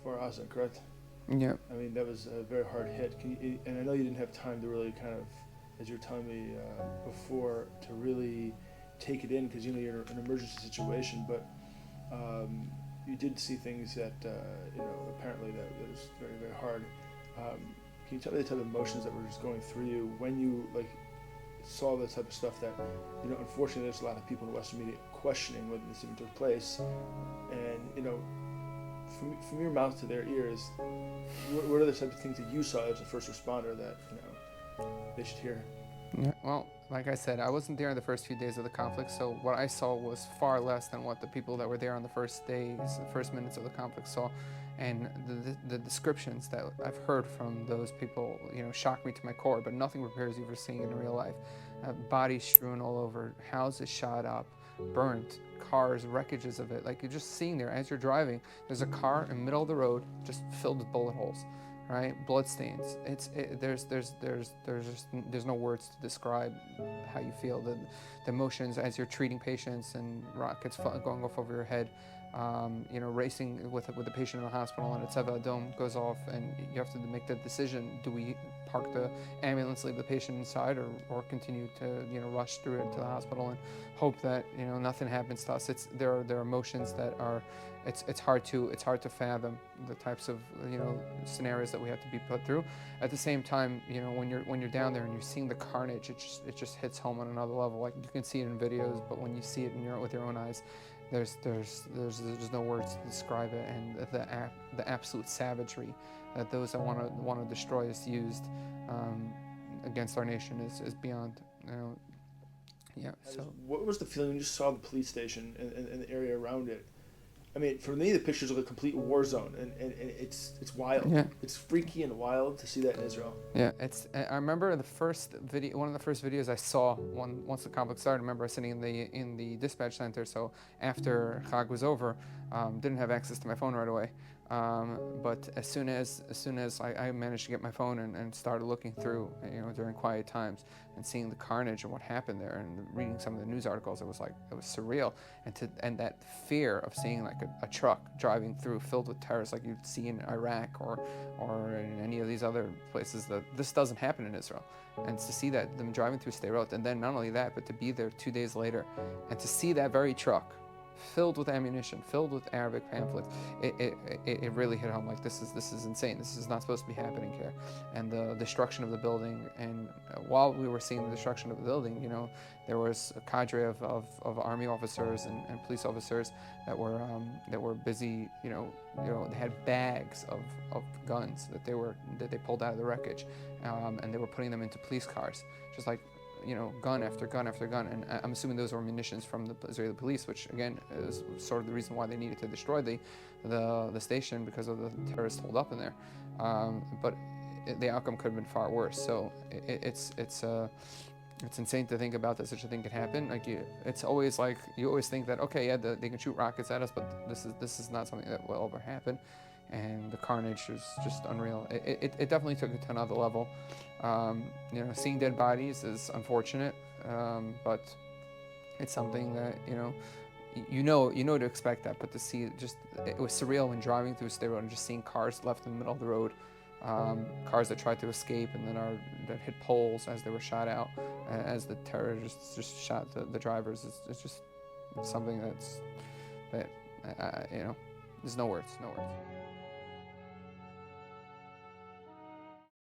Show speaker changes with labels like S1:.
S1: for Gaza, correct?
S2: Yeah.
S1: I mean, that was a very hard hit. And I know you didn't have time to really kind of, as you were telling me before, to really take it in because you're in an emergency situation. But you did see things that apparently that was very very hard. Can you tell me the type of emotions that were just going through you when you saw the type of stuff that unfortunately there's a lot of people in the Western media questioning whether this even took place, and from your mouth to their ears, what are the types of things that you saw as a first responder that they should hear?
S2: Yeah, well, like I said, I wasn't there in the first few days of the conflict, so what I saw was far less than what the people that were there on the first days, the first minutes of the conflict saw. And the descriptions that I've heard from those people, shock me to my core, but nothing prepares you for seeing it in real life. Bodies strewn all over, houses shot up, burnt, cars, wreckages of it. Like you're just seeing there as you're driving, there's a car in the middle of the road just filled with bullet holes. Right, blood stains. There's no words to describe how you feel. The emotions as you're treating patients and rockets going off over your head. Racing with the patient in the hospital and a Tzeva Adom goes off, and you have to make that decision: do we park the ambulance, leave the patient inside, or continue to rush through it to the hospital and hope that nothing happens to us? There are emotions that are. It's hard to fathom the types of scenarios that we have to be put through. At the same time, when you're down there and you're seeing the carnage, it just hits home on another level. Like you can see it in videos, but when you see it with your own eyes, there's no words to describe it, and the absolute savagery that those that want to destroy us used against our nation is beyond. Yeah. So
S1: what was the feeling when you saw the police station and the area around it? I mean, for me, the pictures are a complete war zone, and it's wild.
S2: Yeah.
S1: It's freaky and wild to see that in Israel.
S2: Yeah, I remember the first video, one of the first videos I saw once the conflict started. I remember sitting in the dispatch center. So after Chag was over, didn't have access to my phone right away. But as soon as I managed to get my phone and started looking through, during quiet times and seeing the carnage and what happened there and reading some of the news articles, it was surreal. And that fear of seeing like a truck driving through filled with terrorists like you'd see in Iraq or in any of these other places, that this doesn't happen in Israel. And to see that them driving through Sderot, and then not only that, but to be there 2 days later and to see that very truck filled with ammunition, filled with Arabic pamphlets, it really hit home. Like this is insane. This is not supposed to be happening here. And the destruction of the building. And while we were seeing the destruction of the building, there was a cadre of army officers and police officers that were busy. They had bags of guns that they pulled out of the wreckage, and they were putting them into police cars, just like. Gun after gun after gun, and I'm assuming those were munitions from the Israeli police, which again is sort of the reason why they needed to destroy the station, because of the terrorists holed up in there. But the outcome could have been far worse. So it's insane to think about that such a thing could happen. Like it's always like you always think that they can shoot rockets at us, but this is not something that will ever happen. And the carnage was just unreal. It definitely took it to another level. Seeing dead bodies is unfortunate, but it's something that you know to expect that. But to see it was surreal when driving through Sderot and just seeing cars left in the middle of the road, cars that tried to escape and then that hit poles as they were shot out, as the terrorists just shot the drivers. It's just something that there's no words.